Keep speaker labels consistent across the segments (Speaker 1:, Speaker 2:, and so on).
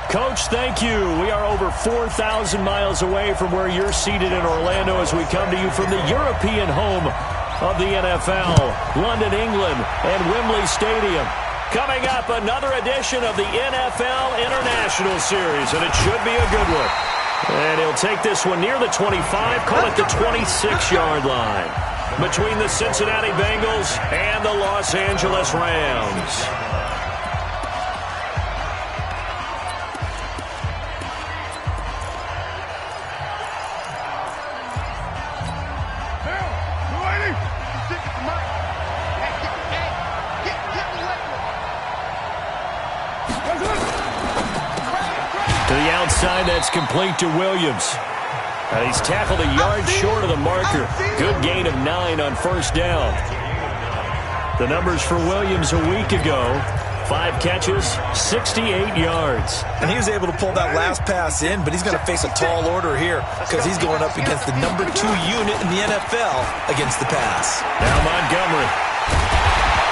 Speaker 1: Coach, thank you. We are over 4,000 miles away from where you're seated in Orlando as we come to you from the European home of the NFL, London, England, and Wembley Stadium. Coming up, another edition of the NFL International Series, and it should be a good one. And he'll take this one near the 25, call it the 26-yard line, between the Cincinnati Bengals and the Los Angeles Rams. To the outside, that's complete to Williams. And he's tackled a yard short of the marker. Good gain of 9 on first down. The numbers for Williams a week ago: 5 catches, 68 yards.
Speaker 2: And he was able to pull that last pass in, but he's going to face a tall order here because he's going up against the number 2 unit in the NFL against the pass.
Speaker 1: Now Montgomery.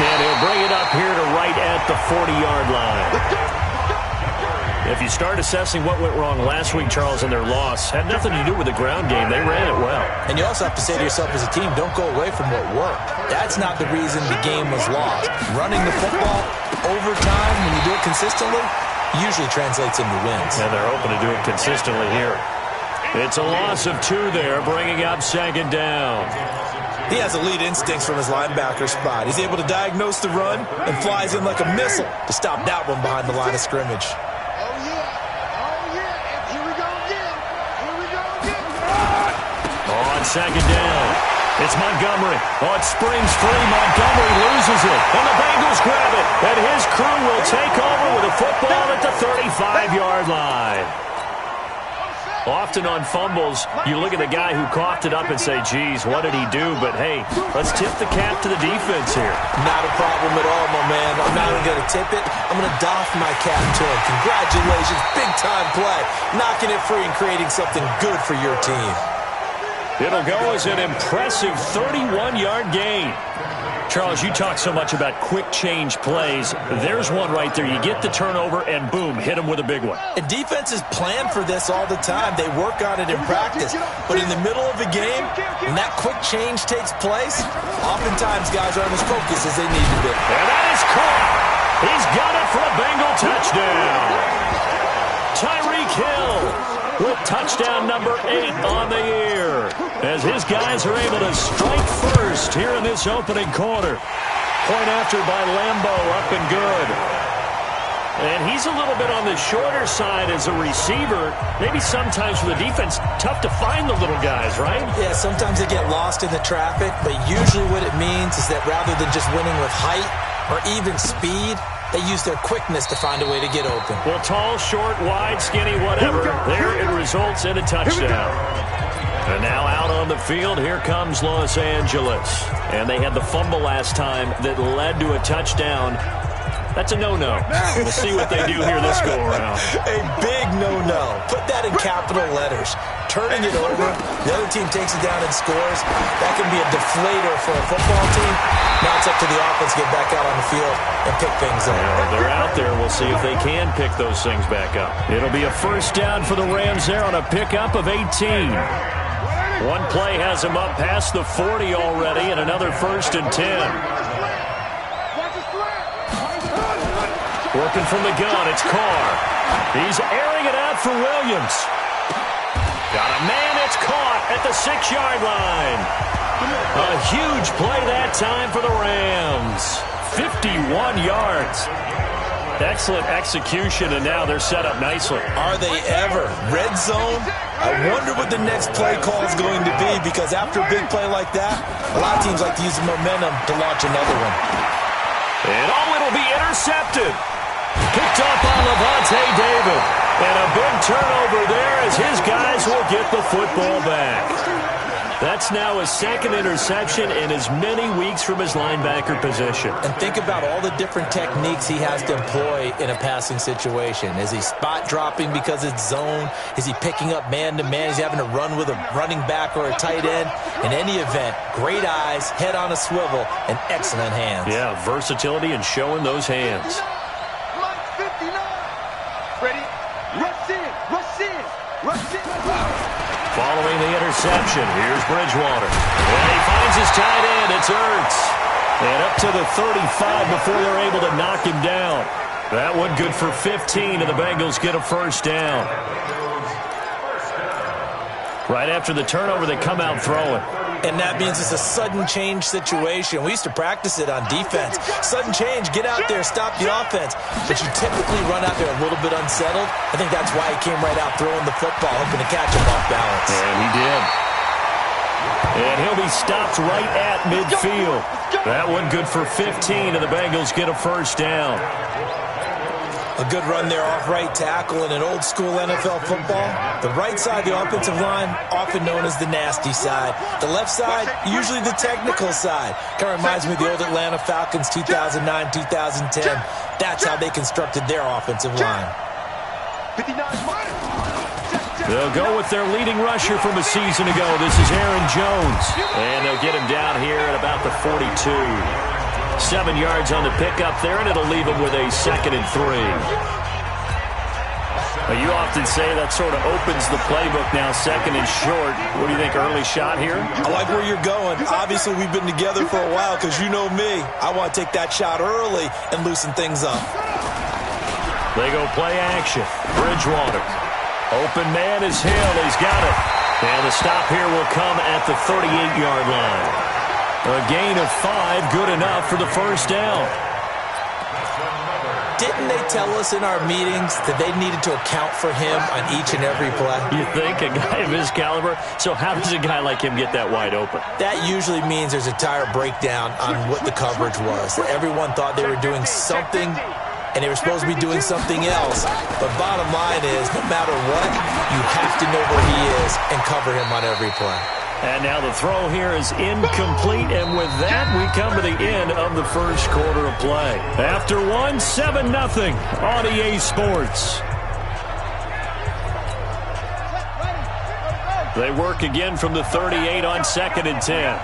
Speaker 1: And he'll bring it up here to right at the 40-yard line. If you start assessing what went wrong last week, Charles, in their loss, had nothing to do with the ground game. They ran it well.
Speaker 2: And you also have to say to yourself as a team, don't go away from what worked. That's not the reason the game was lost. Running the football over time, when you do it consistently, usually translates into wins.
Speaker 1: And they're hoping to do it consistently here. It's a loss of 2 there, bringing up second down.
Speaker 2: He has elite instincts from his linebacker spot. He's able to diagnose the run and flies in like a missile to stop that one behind the line of scrimmage.
Speaker 1: Second down. It's Montgomery. Oh, it springs free. Montgomery loses it. And the Bengals grab it. And his crew will take over with a football at the 35-yard line. Often on fumbles, you look at the guy who coughed it up and say, geez, what did he do? But, hey, let's tip the cap to the defense here.
Speaker 2: Not a problem at all, my man. I'm not even going to tip it. I'm going to doff my cap to him. Congratulations. Big-time play. Knocking it free and creating something good for your team.
Speaker 1: It'll go as an impressive 31-yard gain. Charles, you talk so much about quick change plays. There's one right there. You get the turnover, and boom, hit them with a big one.
Speaker 2: And defenses plan for this all the time. They work on it in practice. But in the middle of the game, when that quick change takes place, oftentimes guys aren't as focused as they need to be.
Speaker 1: And that is caught. He's got it for a Bengal touchdown. Tyreek Hill with touchdown number 8 on the year, as his guys are able to strike first here in this opening quarter. Point after by Lambo, up and good. And he's a little bit on the shorter side as a receiver. Maybe sometimes for the defense, tough to find the little guys, right?
Speaker 2: Yeah, sometimes they get lost in the traffic, but usually what it means is that rather than just winning with height or even speed, they use their quickness to find a way to get open.
Speaker 1: Well, tall, short, wide, skinny, whatever. There it results in a touchdown. And now out on the field, here comes Los Angeles. And they had the fumble last time that led to a touchdown. That's a no-no. We'll see what they do here this go-around.
Speaker 2: A big no-no. Put that in capital letters. Turning it over, the other team takes it down and scores. That can be a deflator for a football team. Now it's up to the offense to get back out on the field and pick things up.
Speaker 1: Yeah, they're out there. We'll see if they can pick those things back up. It'll be a first down for the Rams there on a pickup of 18. One play has them up past the 40 already, and another 1st and 10. Working from the gun, it's Carr. He's airing it out for Williams. Got a man, it's caught at the 6-yard line. A huge play that time for the Rams. 51 yards. Excellent execution, and now they're set up nicely.
Speaker 2: Are they ever? Red zone? I wonder what the next play call is going to be, because after a big play like that, a lot of teams like to use the momentum to launch another one.
Speaker 1: And it'll be intercepted. Picked up on Levante David. And a big turnover there as his guys will get the football back. That's now his 2nd interception in as many weeks from his linebacker position.
Speaker 2: And think about all the different techniques he has to employ in a passing situation. Is he spot dropping because it's zone? Is he picking up man-to-man? Is he having to run with a running back or a tight end? In any event, great eyes, head on a swivel, and excellent hands.
Speaker 1: Yeah, versatility and showing those hands.
Speaker 3: Ready?
Speaker 1: Following the interception, here's Bridgewater. And he finds his tight end. It's Ertz. And up to the 35 before they're able to knock him down. That one good for 15, and the Bengals get a first down. Right after the turnover, they come out throwing.
Speaker 2: And that means it's a sudden change situation. We used to practice it on defense. Sudden change, get out there, stop the offense. But you typically run out there a little bit unsettled. I think that's why he came right out throwing the football, hoping to catch him off balance.
Speaker 1: And he did. And he'll be stopped right at midfield. That one good for 15, and the Bengals get a first down.
Speaker 2: A good run there off right tackle in an old-school NFL football. The right side, the offensive line, often known as the nasty side. The left side, usually the technical side. Kind of reminds me of the old Atlanta Falcons 2009, 2010. That's how they constructed their offensive line.
Speaker 1: They'll go with their leading rusher from a season ago. This is Aaron Jones. And they'll get him down here at about the 42. 7 yards on the pickup there, and it'll leave him with a 2nd and 3. Well, you often say that sort of opens the playbook now, 2nd and short. What do you think, early shot here?
Speaker 2: I like where you're going. Obviously, we've been together for a while because you know me. I want to take that shot early and loosen things up.
Speaker 1: They go play action. Bridgewater. Open man is Hill. He's got it. And the stop here will come at the 38-yard line. A gain of 5, good enough for the first down.
Speaker 2: Didn't they tell us in our meetings that they needed to account for him on each and every play?
Speaker 1: You think? A guy of his caliber? So how does a guy like him get that wide open?
Speaker 2: That usually means there's a tire breakdown on what the coverage was. Everyone thought they were doing something, and they were supposed to be doing something else. But bottom line is, no matter what, you have to know where he is and cover him on every play.
Speaker 1: And now the throw here is incomplete, and with that, we come to the end of the first quarter of play. After 1, 7-0 on EA Sports. They work again from the 38 on 2nd and 10.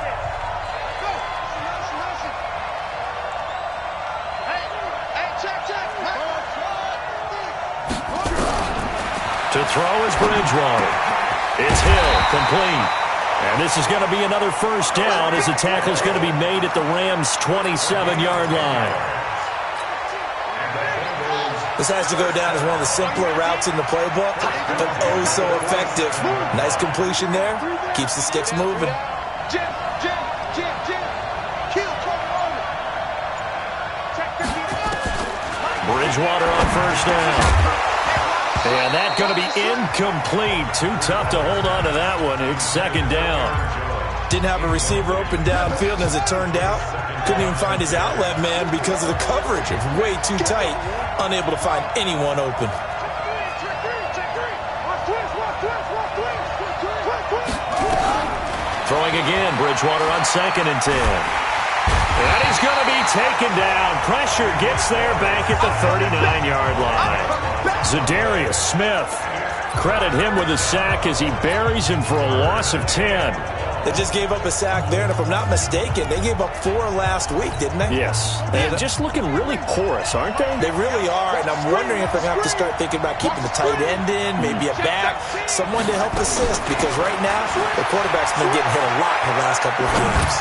Speaker 1: To throw is Bridgewater. It's Hill, complete. And this is going to be another first down as the tackle's going to be made at the Rams' 27-yard line.
Speaker 2: This has to go down as one of the simpler routes in the playbook, but oh so effective. Nice completion there. Keeps the sticks moving.
Speaker 1: Bridgewater on first down. And that's going to be incomplete. Too tough to hold on to that one. It's 2nd down.
Speaker 2: Didn't have a receiver open downfield, and as it turned out, couldn't even find his outlet man because of the coverage. It's way too tight. Unable to find anyone open.
Speaker 1: Throwing again, Bridgewater on 2nd and 10. And he's going to be taken down. Pressure gets there back at the 39-yard line. Zadarius Smith. Credit him with a sack as he buries him for a loss of 10.
Speaker 2: They just gave up a sack there, and if I'm not mistaken, they gave up 4 last week, didn't they?
Speaker 1: Yes. They're just looking really porous, aren't they?
Speaker 2: They really are, and I'm wondering if they're going to have to start thinking about keeping the tight end in, maybe a back, someone to help assist, because right now, the quarterback's been getting hit a lot in the last couple of games.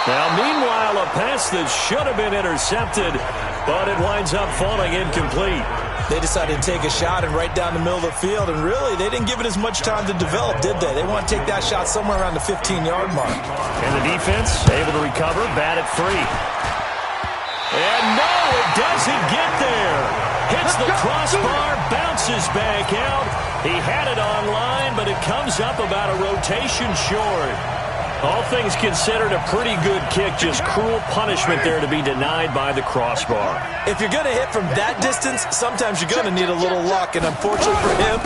Speaker 1: Now, meanwhile, a pass that should have been intercepted, but it winds up falling incomplete.
Speaker 2: They decided to take a shot and right down the middle of the field, and really, they didn't give it as much time to develop, did they? They want to take that shot somewhere around the 15-yard mark.
Speaker 1: And the defense able to recover, bat it free. And no, it doesn't get there. Hits the crossbar, bounces back out. He had it online, but it comes up about a rotation short. All things considered, a pretty good kick. Just cruel punishment there to be denied by the crossbar.
Speaker 2: If you're going to hit from that distance, sometimes you're going to need a little luck. And unfortunately for him,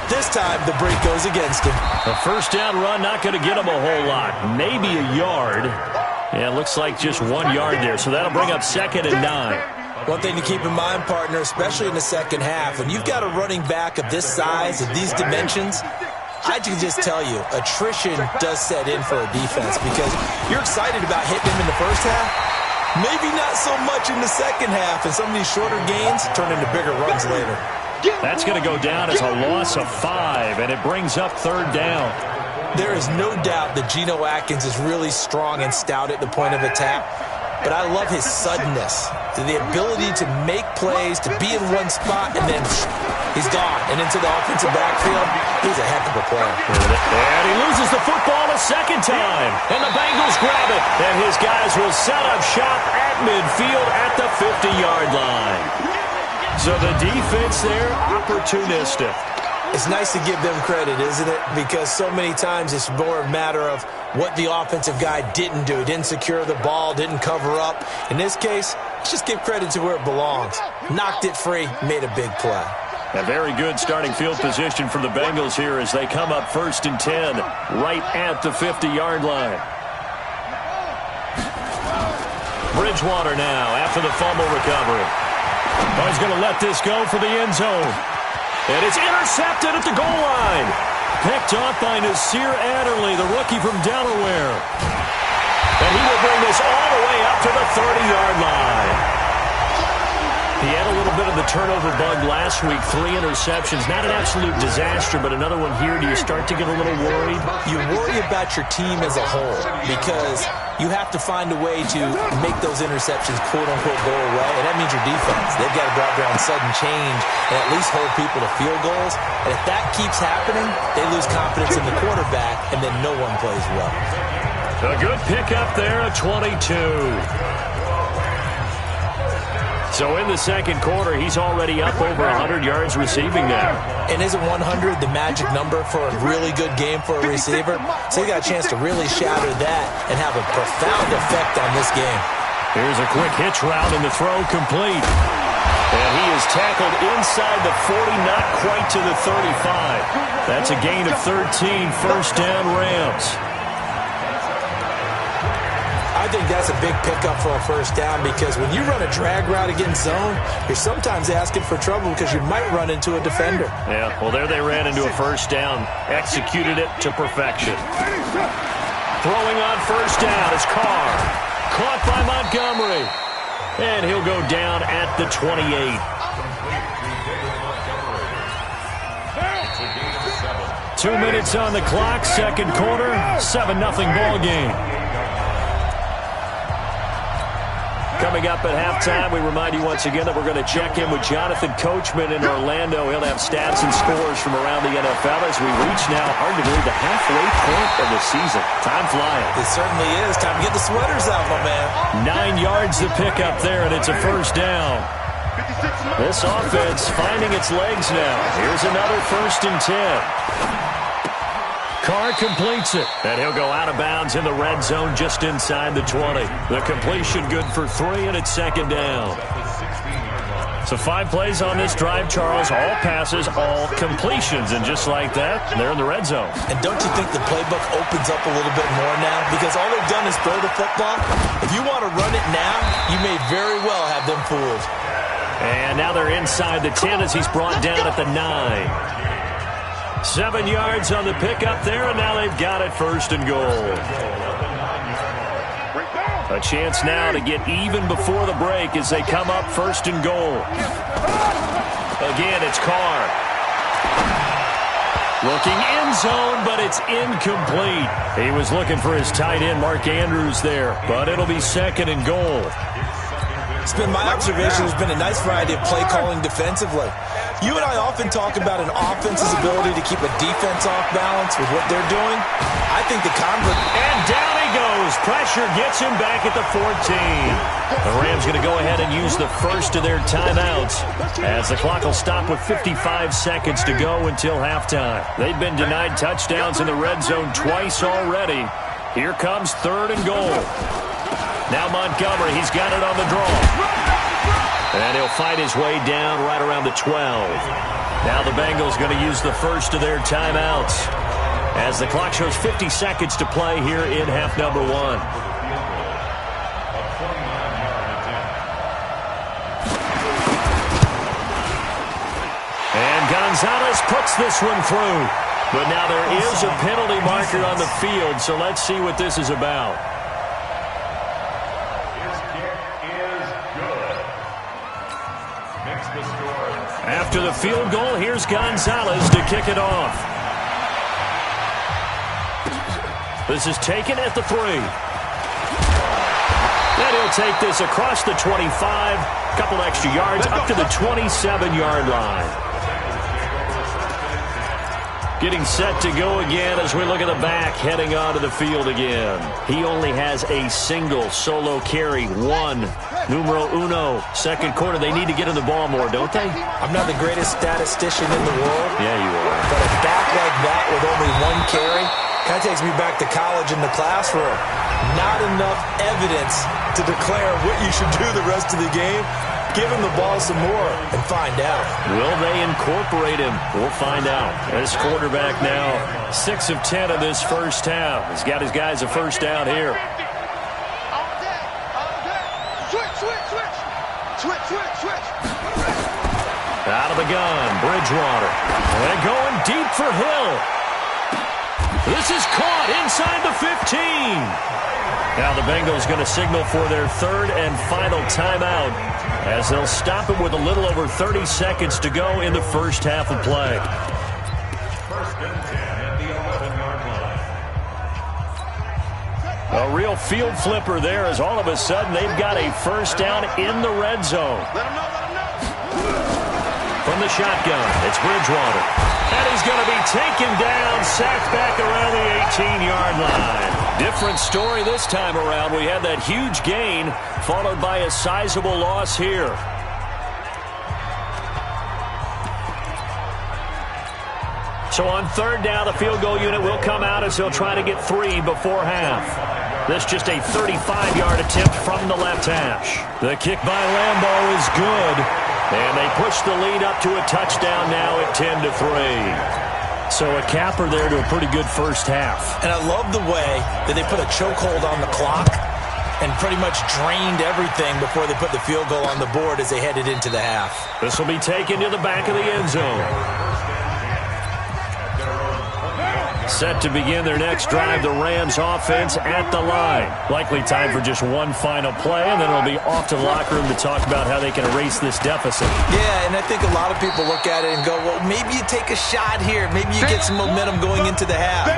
Speaker 2: this time the break goes against him.
Speaker 1: A first down run, not going to get him a whole lot. Maybe a yard. Yeah, it looks like just 1 yard there. So that'll bring up 2nd and 9.
Speaker 2: One thing to keep in mind, partner, especially in the second half, when you've got a running back of this size, of these dimensions, I can just tell you, attrition does set in for a defense because you're excited about hitting him in the first half, Maybe not so much in the second half, and some of these shorter gains turn into bigger runs later.
Speaker 1: That's going to go down as a loss of 5, and it brings up third down.
Speaker 2: There is no doubt that Geno Atkins is really strong and stout at the point of attack, but I love his suddenness, the ability to make plays, to be in one spot, and then he's gone. And into the offensive backfield, he's a heck of a player.
Speaker 1: And he loses the football a second time, and the Bengals grab it, and his guys will set up shop at midfield at the 50-yard line. So the defense there, opportunistic.
Speaker 2: It's nice to give them credit, isn't it? Because so many times it's more a matter of what the offensive guy didn't do. Didn't secure the ball, didn't cover up. In this case, let's just give credit to where it belongs. Knocked it free, made a big play.
Speaker 1: A very good starting field position for the Bengals here as they come up 1st and 10 right at the 50-yard line. Bridgewater now after the fumble recovery. Oh, he's going to let this go for the end zone. And it's intercepted at the goal line. Picked off by Nasir Adderley, the rookie from Delaware. And he will bring this all the way up to the 30-yard line. He had a little bit of the turnover bug last week, 3 interceptions. Not an absolute disaster, but another one here. Do you start to get a little worried?
Speaker 2: You worry about your team as a whole because you have to find a way to make those interceptions, quote-unquote, go away, and that means your defense. They've got to go out there on sudden change and at least hold people to field goals. And if that keeps happening, they lose confidence in the quarterback, and then no one plays well.
Speaker 1: A good pickup there, a 22. So in the second quarter, he's already up over 100 yards receiving now.
Speaker 2: And isn't 100 the magic number for a really good game for a receiver? So he got a chance to really shatter that and have a profound effect on this game.
Speaker 1: Here's a quick hitch route and the throw complete. And he is tackled inside the 40, not quite to the 35. That's a gain of 13, first down Rams.
Speaker 2: I think that's a big pickup for a first down because when you run a drag route against zone, you're sometimes asking for trouble because you might run into a defender.
Speaker 1: Yeah, well, there they ran into a first down. Executed it to perfection. Throwing on first down is Carr. Caught by Montgomery. And he'll go down at the 28. 2 minutes on the clock, second quarter, 7-0 ball game. Coming up at halftime, we remind you once again that we're going to check in with Jonathan Coachman in Orlando. He'll have stats and scores from around the NFL as we reach now, hard to believe, the halfway point of the season. Time flying.
Speaker 2: It certainly is. Time to get the sweaters out, my man.
Speaker 1: 9 yards to pick up there, and it's a first down. This offense finding its legs now. Here's another 1st and 10. Carr completes it, and he'll go out of bounds in the red zone just inside the 20. The completion good for 3, and it's second down. So 5 plays on this drive, Charles. All passes, all completions, and just like that, they're in the red zone.
Speaker 2: And don't you think the playbook opens up a little bit more now? Because all they've done is throw the football. If you want to run it now, you may very well have them fooled.
Speaker 1: And now they're inside the 10 as he's brought down at the 9. 7 yards on the pickup there, and now they've got it 1st and goal. A chance now to get even before the break as they come up 1st and goal. Again, it's Carr. Looking end zone, but it's incomplete. He was looking for his tight end, Mark Andrews, there, but it'll be 2nd and goal.
Speaker 2: It's been my observation. There's been a nice variety of play calling defensively. You and I often talk about an offense's ability to keep a defense off balance with what they're doing. I think the convert...
Speaker 1: And down he goes. Pressure gets him back at the 14. The Rams going to go ahead and use the first of their timeouts as the clock will stop with 55 seconds to go until halftime. They've been denied touchdowns in the red zone twice already. Here comes 3rd and goal. Now Montgomery, he's got it on the draw. And he'll fight his way down right around the 12. Now the Bengals going to use the first of their timeouts as the clock shows 50 seconds to play here in half number 1. And Gonzalez puts this one through. But now there is a penalty marker on the field, so let's see what this is about. After the field goal, here's Gonzalez to kick it off. This is taken at the 3. And he'll take this across the 25. Couple extra yards up to the 27-yard line. Getting set to go again as we look at the back heading onto the field again. He only has a single solo carry. Numero uno. Second quarter, they need to get in the ball more, don't they?
Speaker 2: I'm not the greatest statistician in the world.
Speaker 1: Yeah, you are.
Speaker 2: But a back like that with only 1 carry kind of takes me back to college in the classroom. Not enough evidence to declare what you should do the rest of the game. Give him the ball some more and find out.
Speaker 1: Will they incorporate him? We'll find out. This quarterback now, 6 of 10 of this first half. He's got his guys a first down here.
Speaker 3: Switch.
Speaker 1: Out of the gun, Bridgewater. And going deep for Hill. This is caught inside the 15. Now the Bengals going to signal for their 3rd and final timeout as they'll stop it with a little over 30 seconds to go in the first half of play.
Speaker 4: First and 10 at the 11-yard line.
Speaker 1: A real field flipper there as all of a sudden they've got a first down in the red zone.
Speaker 3: Let him know.
Speaker 1: From the shotgun, it's Bridgewater. And he's going to be taken down, sacked back around the 18-yard line. Different story this time around. We had that huge gain followed by a sizable loss here. So on 3rd down, the field goal unit will come out as they'll try to get 3 before half. This just a 35-yard attempt from the left hash. The kick by Lambeau is good. And they push the lead up to a touchdown now at 10-3. So a capper there to a pretty good first half.
Speaker 2: And I love the way that they put a chokehold on the clock and pretty much drained everything before they put the field goal on the board as they headed into the half.
Speaker 1: This will be taken to the back of the end zone. Set to begin their next drive, the Rams offense at the line. Likely time for just one final play, and then it'll be off to the locker room to talk about how they can erase this deficit.
Speaker 2: Yeah, and I think a lot of people look at it and go, well, maybe you take a shot here. Maybe you get some momentum going into the half.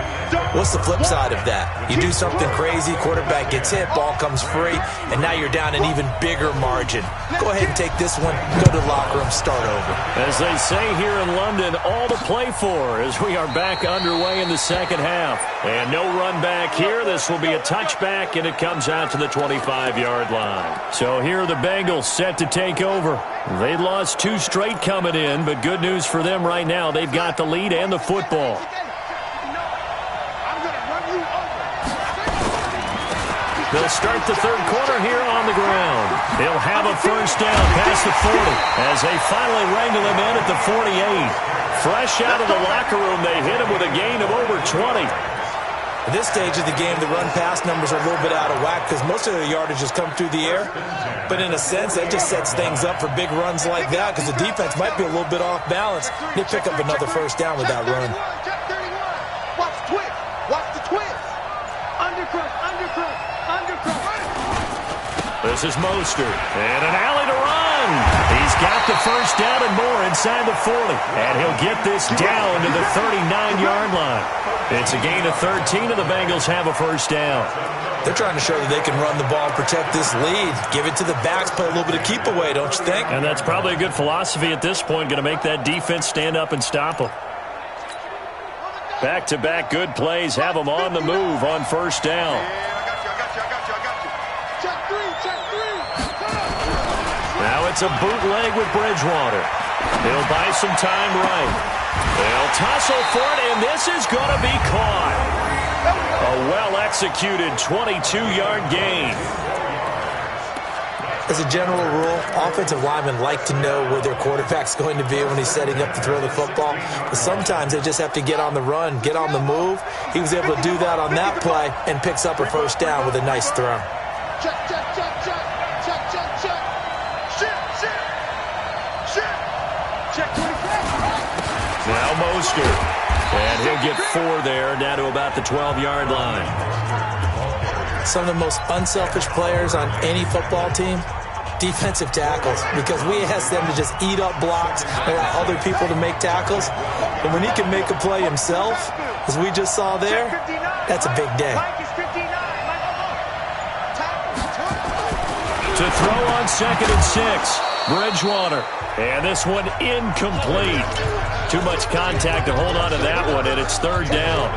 Speaker 2: What's the flip side of that? You do something crazy, quarterback gets hit, ball comes free, and now you're down an even bigger margin. Go ahead and take this one, go to the locker room, start over.
Speaker 1: As they say here in London, all to play for as we are back underway in the second half. And no run back here. This will be a touchback, and it comes out to the 25-yard line. So here are the Bengals set to take over. They lost 2 straight coming in, but good news for them right now. They've got the lead and the football. They'll start the 3rd quarter here on the ground. They'll have a first down past the 40 as they finally wrangle him in at the 48. Fresh out of the locker room, they hit him with a gain of over 20.
Speaker 2: At this stage of the game, the run-pass numbers are a little bit out of whack because most of their yardage has come through the air. But in a sense, that just sets things up for big runs like that because the defense might be a little bit off balance. They pick up another first down with that run.
Speaker 3: Watch the twist. Watch the twist. Undercrush.
Speaker 1: This is Mostert, and an alley to run. He's got the first down and more inside the 40, and he'll get this down to the 39-yard line. It's a gain of 13, and the Bengals have a first down.
Speaker 2: They're trying to show that they can run the ball and protect this lead. Give it to the backs, play a little bit of keep away, don't you think?
Speaker 1: And that's probably a good philosophy at this point, going to make that defense stand up and stop them. Back-to-back good plays have them on the move on first down. Now it's a bootleg with Bridgewater. He'll buy some time right. They'll tussle for it, and this is going to be caught. A well-executed 22-yard gain.
Speaker 2: As a general rule, offensive linemen like to know where their quarterback's going to be when he's setting up to throw the football. But sometimes they just have to get on the run, get on the move. He was able to do that on that play and picks up a first down with a nice throw.
Speaker 3: Check.
Speaker 1: Now Mostert. And he'll get 4 there, down to about the 12-yard line.
Speaker 2: Some of the most unselfish players on any football team, defensive tackles, because we ask them to just eat up blocks, allow other people to make tackles. But when he can make a play himself, as we just saw there, that's a big day.
Speaker 1: To throw on 2nd and 6, Bridgewater. And this one incomplete. Too much contact to hold on to that one, and it's 3rd down.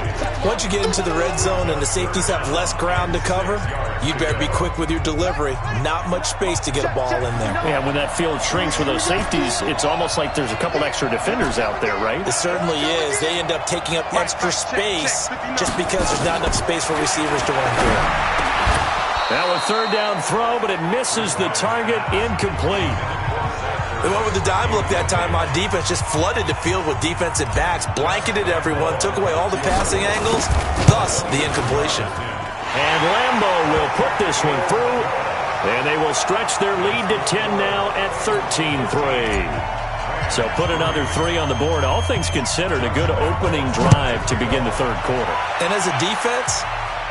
Speaker 2: Once you get into the red zone and the safeties have less ground to cover, you'd better be quick with your delivery. Not much space to get a ball in there.
Speaker 1: Yeah, when that field shrinks with those safeties, it's almost like there's a couple extra defenders out there, right?
Speaker 2: It certainly is. They end up taking up extra space just because there's not enough space for receivers to run through.
Speaker 1: Now a 3rd down throw, but it misses the target, incomplete.
Speaker 2: They went with the dime look that time on defense, just flooded the field with defensive backs, blanketed everyone, took away all the passing angles, thus the incompletion.
Speaker 1: And Lambeau will put this one through, and they will stretch their lead to 10 now at 13-3. So put another 3 on the board. All things considered, a good opening drive to begin the 3rd quarter.
Speaker 2: And as a defense,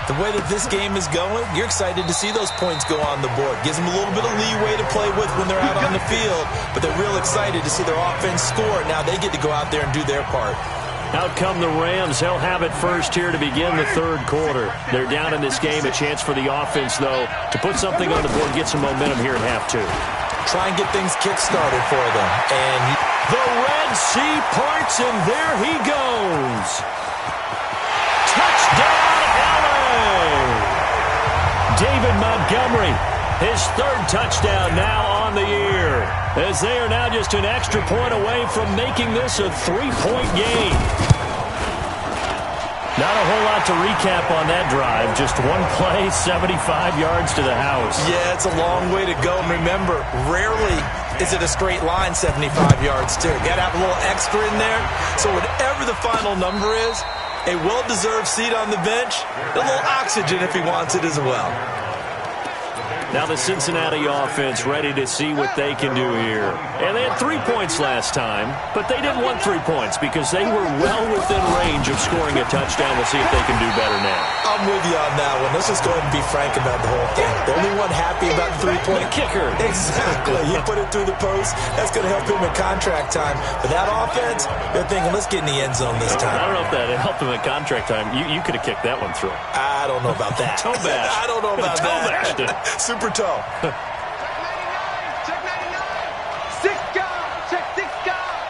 Speaker 2: the way that this game is going, you're excited to see those points go on the board. Gives them a little bit of leeway to play with when they're out on the field, but they're real excited to see their offense score. Now they get to go out there and do their part.
Speaker 1: Out come the Rams. They'll have it first here to begin the 3rd quarter. They're down in this game. A chance for the offense, though, to put something on the board, get some momentum here at half 2.
Speaker 2: Try and get things kick-started for them. And
Speaker 1: the Red Sea parts, and there he goes. Touchdown! David Montgomery, his 3rd touchdown now on the year, as they are now just an extra point away from making this a 3-point game. Not a whole lot to recap on that drive. Just one play, 75 yards to the house.
Speaker 2: Yeah, it's a long way to go. And remember, rarely is it a straight line 75 yards, too. Got to have a little extra in there. So whatever the final number is, a well-deserved seat on the bench, a little oxygen if he wants it as well.
Speaker 1: Now the Cincinnati offense ready to see what they can do here. And they had 3 points last time, but they didn't want 3 points because they were well within range of scoring a touchdown. We'll see if they can do better now.
Speaker 2: I'm with you on that one. Let's just go ahead and be frank about the whole thing. The only one happy about the 3-point
Speaker 1: kicker.
Speaker 2: Exactly. You put it through the post. That's going to help him in contract time. But that offense, they're thinking, let's get in the end zone this time.
Speaker 1: I don't know if that helped him in contract time. You could have kicked that one through.
Speaker 2: I don't know about that.
Speaker 1: Toe bash.
Speaker 2: I don't know about
Speaker 1: toe
Speaker 2: that.
Speaker 1: Bashed.
Speaker 2: Super toe.
Speaker 3: Check 99. 6 guys. Check 6 guys.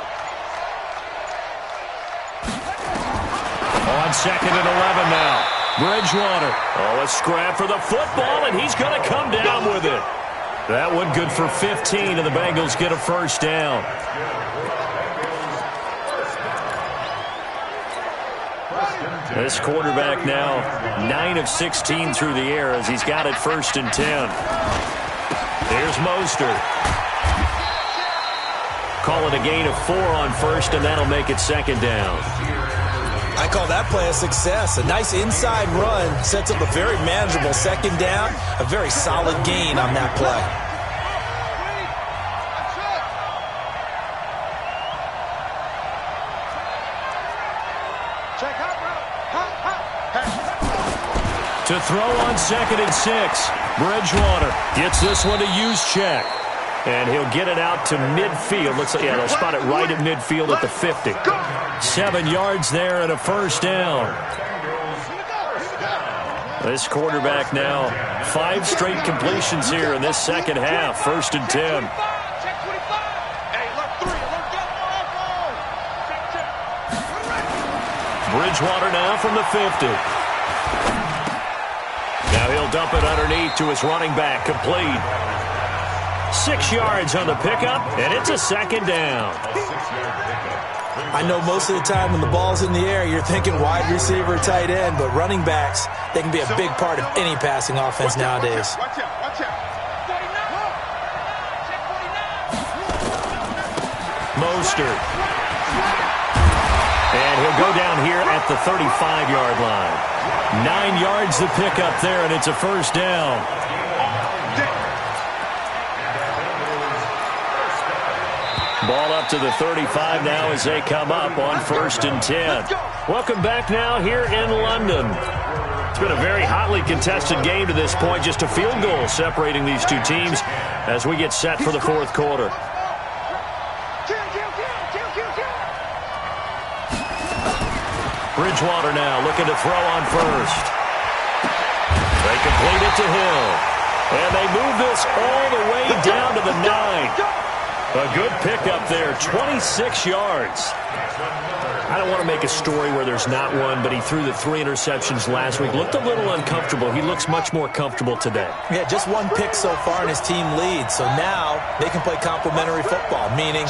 Speaker 1: On 2nd and 11 now. Bridgewater. Oh, a scrap for the football, and he's going to come down with it. That one good for 15, and the Bengals get a 1st down. This quarterback now 9 of 16 through the air as he's got it 1st and 10. Here's Mostert. Call it a gain of 4 on 1st, and that'll make it 2nd down.
Speaker 2: I call that play a success. A nice inside run sets up a very manageable 2nd down. A very solid gain on that play.
Speaker 1: To throw on 2nd and 6. Bridgewater gets this one to use check. And he'll get it out to midfield. Looks like, yeah, they'll spot it right at midfield at the 50. 7 yards there and a 1st down. This quarterback now 5 straight completions here in this 2nd half. 1st and 10. Bridgewater now from the 50. Now he'll dump it underneath to his running back. Complete. 6 yards on the pickup, and it's a 2nd down.
Speaker 2: I know most of the time when the ball's in the air, you're thinking wide receiver, tight end, but running backs, they can be a big part of any passing offense nowadays.
Speaker 3: Watch out, watch out.
Speaker 1: Mostert. And he'll go down here at the 35-yard line. 9 yards the pickup there, and it's a 1st down. Ball up to the 35 now as they come up on 1st and 10. Welcome back now here in London. It's been a very hotly contested game to this point. Just a field goal separating these two teams as we get set for the fourth quarter. Bridgewater now looking to throw on first. They complete it to Hill. And they move this all the way down to the 9. A good pickup there, 26 yards. I don't want to make a story where there's not one, but he threw the 3 interceptions last week. Looked a little uncomfortable. He looks much more comfortable today.
Speaker 2: Yeah, just 1 pick so far and his team leads. So now they can play complementary football, meaning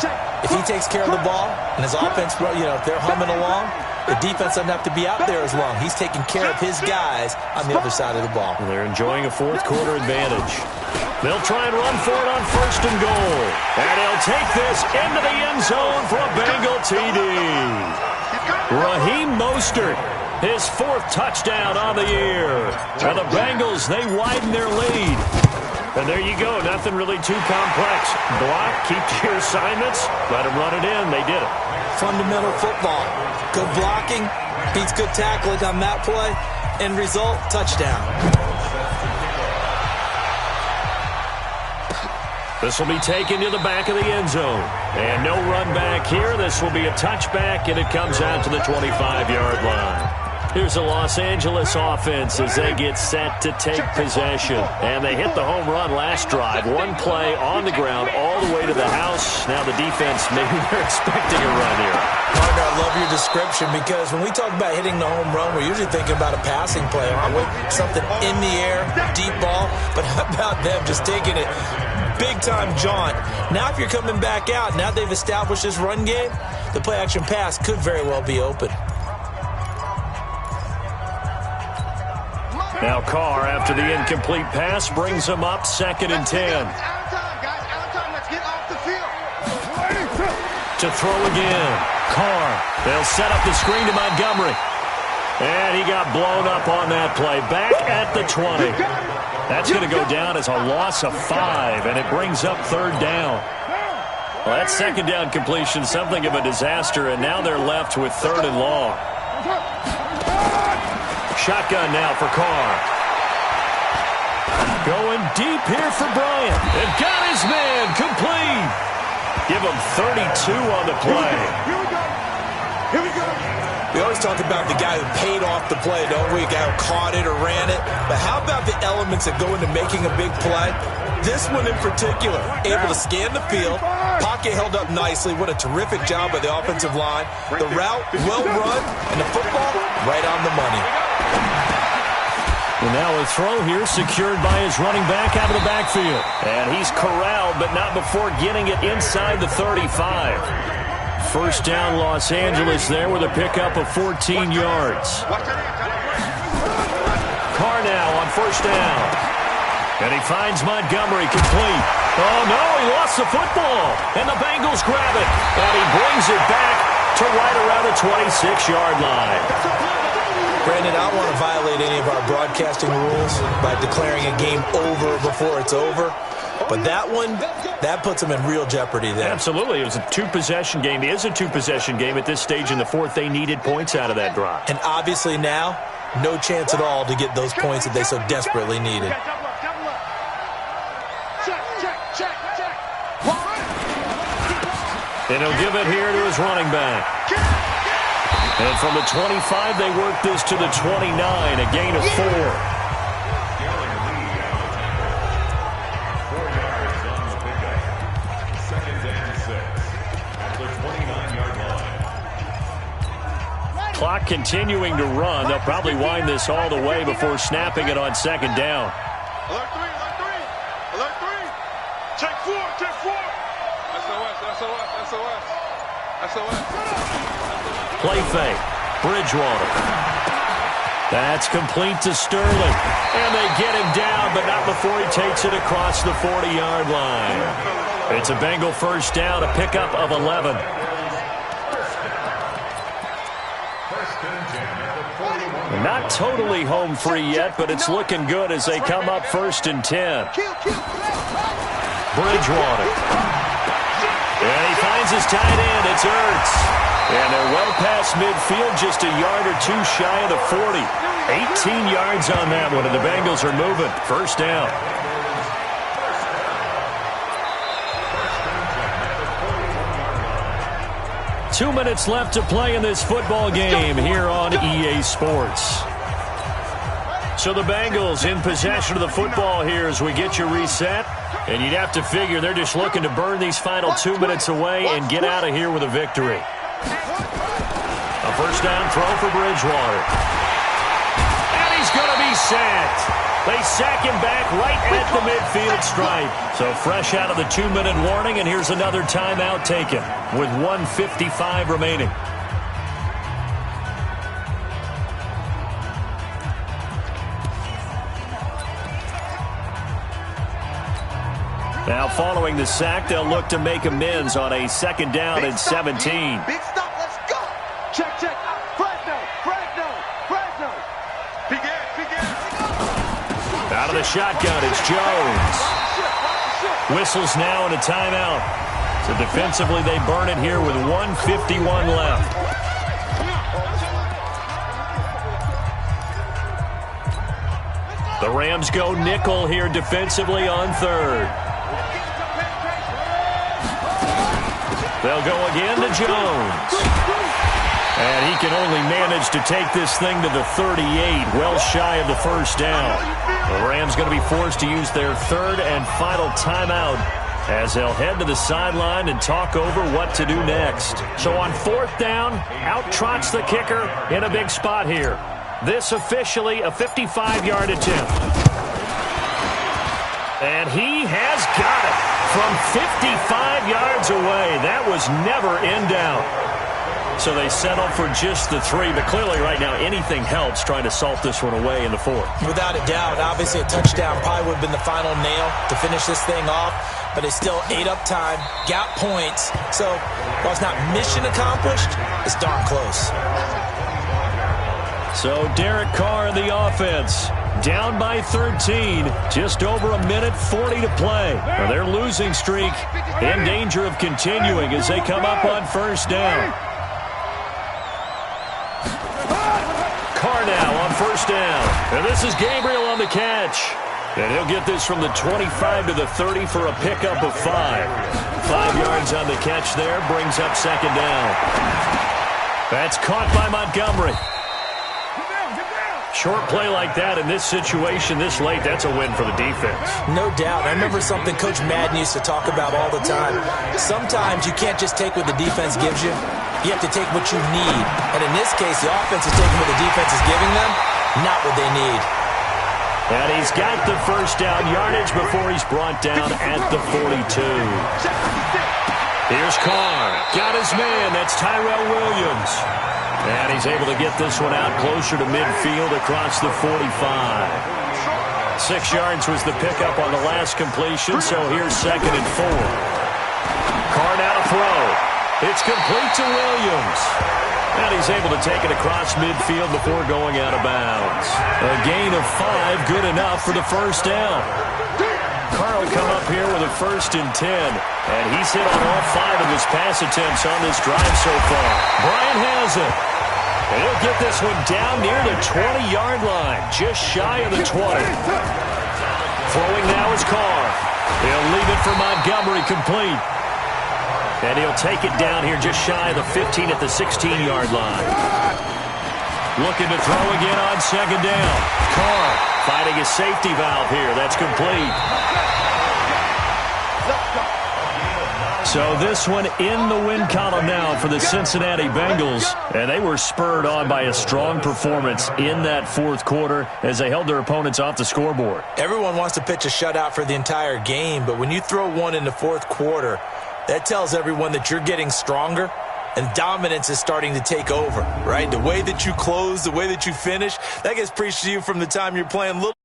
Speaker 2: if he takes care of the ball and his offense, if they're humming along, the defense doesn't have to be out there as long. He's taking care of his guys on the other side of the ball.
Speaker 1: And they're enjoying a fourth quarter advantage. They'll try and run for it on first and goal. And he'll take this into the end zone for a Bengal TD. Raheem Mostert, his 4th touchdown on the year. And the Bengals, they widen their lead. And there you go, nothing really too complex. Block, keep to your assignments, let them run it in. They did it.
Speaker 2: Fundamental football. Good blocking, beats good tackling on that play. End result, touchdown.
Speaker 1: This will be taken to the back of the end zone. And no run back here. This will be a touchback, and it comes out to the 25-yard line. Here's the Los Angeles offense as they get set to take possession. And they hit the home run last drive. 1 play on the ground all the way to the house. Now the defense, maybe they're expecting a run here.
Speaker 2: Partner, I love your description because when we talk about hitting the home run, we're usually thinking about a passing play, aren't we? Something in the air, deep ball. But how about them just taking it big-time jaunt? Now if you're coming back out, now they've established this run game, the play-action pass could very well be open.
Speaker 1: Now Carr, after the incomplete pass, brings him up 2nd and 10. To throw again. Carr. They'll set up the screen to Montgomery. And he got blown up on that play. Back at the 20. That's going to go down as a loss of 5, and it brings up 3rd down. Well, that 2nd down completion, something of a disaster, and now they're left with 3rd and long. Shotgun now for Carr. Going deep here for Bryant. And got his man complete. Give him 32 on the play.
Speaker 3: Here we go. Here we go.
Speaker 2: We always talk about the guy who paid off the play, don't we? A guy who caught it or ran it. But how about the elements that go into making a big play? This one in particular, able to scan the field, pocket held up nicely. What a terrific job by the offensive line. The route, well run, and the football, right on the money.
Speaker 1: And now a throw here secured by his running back out of the backfield. And he's corralled, but not before getting it inside the 35. First down, Los Angeles there with a pickup of 14 yards. Carr now on first down. And he finds Montgomery complete. Oh, no, he lost the football. And the Bengals grab it. And he brings it back to right around the 26-yard line.
Speaker 2: Brandon, I don't want to violate any of our broadcasting rules by declaring a game over before it's over. But that one, that puts them in real jeopardy there.
Speaker 1: Absolutely. It was a 2-possession game. It is a 2-possession game at this stage in the 4th. They needed points out of that drive.
Speaker 2: And obviously now, no chance at all to get those points that they so desperately needed.
Speaker 1: And he'll give it here to his running back. And from the 25, they work this to the 29, a gain of 4.
Speaker 4: 4 yards on the pickup. 2nd and 6 at the 29-yard line.
Speaker 1: Clock continuing to run. They'll probably wind this all the way before snapping it on 2nd down.
Speaker 3: Alert 3, alert 3. Alert 3. Check 4, check 4. SOS.
Speaker 1: Play fake. Bridgewater. That's complete to Sterling. And they get him down, but not before he takes it across the 40-yard line. It's a Bengal first down, a pickup of 11. Not totally home free yet, but it's looking good as they come up 1st and 10. Bridgewater. And he finds his tight end. It's Ertz. And they're well past midfield, just a yard or 2 shy of the 40. 18 yards on that one, and the Bengals are moving. First down. Two minutes left to play in this football game here on EA Sports. So the Bengals in possession of the football here as we get you reset. And you'd have to figure they're just looking to burn these final 2 minutes away and get out of here with a victory. A first down throw for Bridgewater. And he's going to be sacked. They sack him back right at the midfield stripe. So fresh out of the 2-minute warning, and here's another timeout taken with 1:55 remaining. Now following the sack, they'll look to make amends on a second down and 17.
Speaker 3: Big stop, let's go. Check, check. Fresno. Begin.
Speaker 1: Out of the shotgun, it's Jones. Whistles now and a timeout. So defensively, they burn it here with 1:51 left. The Rams go nickel here defensively on third. They'll go again to Jones. And he can only manage to take this thing to the 38, well shy of the first down. The Rams going to be forced to use their third and final timeout as they'll head to the sideline and talk over what to do next. So on fourth down, out trots the kicker in a big spot here. This officially a 55-yard attempt. And he has got it from 55 yards away. That was never in doubt. So they settle for just the 3, but clearly right now anything helps trying to salt this one away in the fourth.
Speaker 2: Without a doubt, obviously a touchdown probably would have been the final nail to finish this thing off, but it's still ate up time, got points. So while it's not mission accomplished, it's darn close.
Speaker 1: So Derek Carr in the offense, down by 13, just over a minute 40 to play. Well, their losing streak in danger of continuing as they come up on first down. Carr now on first down. And this is Gabriel on the catch. And he'll get this from the 25 to the 30 for a pickup of 5. 5 yards on the catch there, brings up second down. That's caught by Montgomery. Short play like that in this situation this late, that's a win for the defense.
Speaker 2: No doubt. I remember something Coach Madden used to talk about all the time. Sometimes you can't just take what the defense gives you. You have to take what you need. And in this case, the offense is taking what the defense is giving them, not what they need.
Speaker 1: And he's got the first down yardage before he's brought down at the 42. Here's Carr. Got his man. That's Tyrell Williams. And he's able to get this one out closer to midfield across the 45. 6 yards was the pickup on the last completion, so here's second and 4. Carr now to throw. It's complete to Williams. And he's able to take it across midfield before going out of bounds. A gain of 5, good enough for the first down. Carr will come up here with a first and 10. And he's hit on all 5 of his pass attempts on this drive so far. Bryant has it. And he'll get this one down near the 20-yard line, just shy of the 20. Throwing now is Carr. He'll leave it for Montgomery complete. And he'll take it down here just shy of the 15 at the 16-yard line. Looking to throw again on second down. Carr finding a safety valve here. That's complete. So this one in the win column now for the Cincinnati Bengals. And they were spurred on by a strong performance in that fourth quarter as they held their opponents off the scoreboard.
Speaker 2: Everyone wants to pitch a shutout for the entire game, but when you throw one in the fourth quarter, that tells everyone that you're getting stronger and dominance is starting to take over, right? The way that you close, the way that you finish, that gets preached to you from the time you're playing little.